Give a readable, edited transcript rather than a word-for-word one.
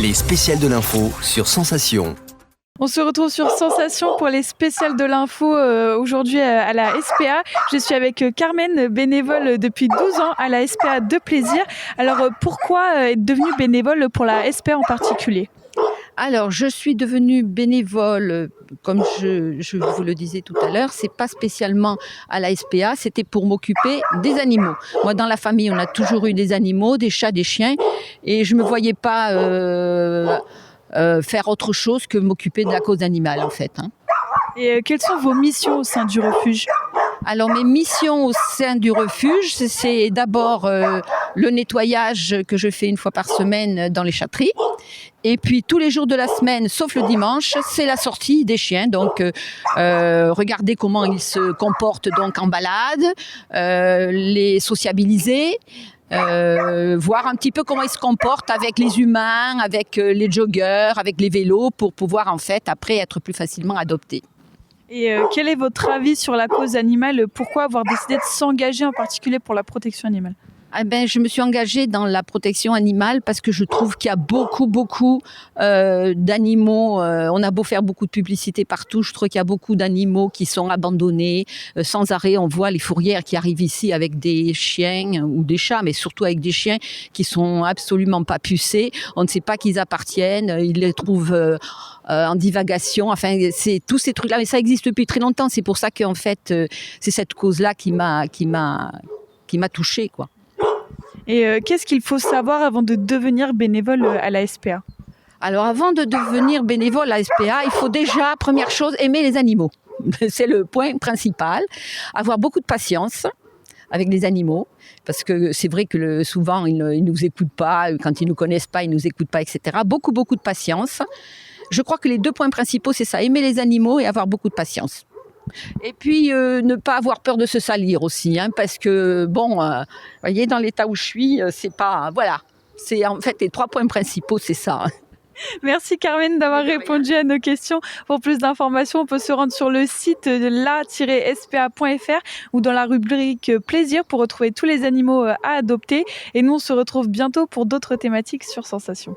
Les spéciales de l'info sur Sensation. On se retrouve sur Sensation pour les spéciales de l'info aujourd'hui à la SPA. Je suis avec Carmen, bénévole depuis 12 ans à la SPA de Plaisir. Alors pourquoi être devenue bénévole pour la SPA en particulier ? Alors, je suis devenue bénévole, comme je vous le disais tout à l'heure, c'est pas spécialement à la SPA, c'était pour m'occuper des animaux. Moi, dans la famille, on a toujours eu des animaux, des chats, des chiens, et je me voyais pas faire autre chose que m'occuper de la cause animale, en fait. Et quelles sont vos missions au sein du refuge ? Alors, mes missions au sein du refuge, c'est d'abord le nettoyage que je fais une fois par semaine dans les chatteries. Et puis, tous les jours de la semaine, sauf le dimanche, c'est la sortie des chiens. Donc, regarder comment ils se comportent donc en balade, les sociabiliser, voir un petit peu comment ils se comportent avec les humains, avec les joggeurs, avec les vélos, pour pouvoir en fait, après, être plus facilement adoptés. Et quel est votre avis sur la cause animale ? Pourquoi avoir décidé de s'engager en particulier pour la protection animale ? Je me suis engagée dans la protection animale parce que je trouve qu'il y a beaucoup d'animaux. On a beau faire beaucoup de publicité partout, je trouve qu'il y a beaucoup d'animaux qui sont abandonnés sans arrêt. On voit les fourrières qui arrivent ici avec des chiens ou des chats, mais surtout avec des chiens qui sont absolument pas pucés. On ne sait pas qui ils appartiennent. Ils les trouvent en divagation. Enfin, c'est tous ces trucs-là. Mais ça existe depuis très longtemps. C'est pour ça qu'en fait, c'est cette cause-là qui m'a touchée, quoi. Et qu'est-ce qu'il faut savoir avant de devenir bénévole à la SPA ? Alors, avant de devenir bénévole à la SPA, il faut déjà, première chose, aimer les animaux. C'est le point principal. Avoir beaucoup de patience avec les animaux, parce que c'est vrai que souvent, ils ne nous écoutent pas. Quand ils ne nous connaissent pas, ils ne nous écoutent pas, etc. Beaucoup de patience. Je crois que les deux points principaux, c'est ça, aimer les animaux et avoir beaucoup de patience. Et puis, ne pas avoir peur de se salir aussi, parce que, voyez, dans l'état où je suis, c'est pas... Voilà, c'est en fait les 3 points principaux, c'est ça. Merci Carmen d'avoir répondu à nos questions. Pour plus d'informations, on peut se rendre sur le site de la-spa.fr ou dans la rubrique Plaisir pour retrouver tous les animaux à adopter. Et nous, on se retrouve bientôt pour d'autres thématiques sur Sensation.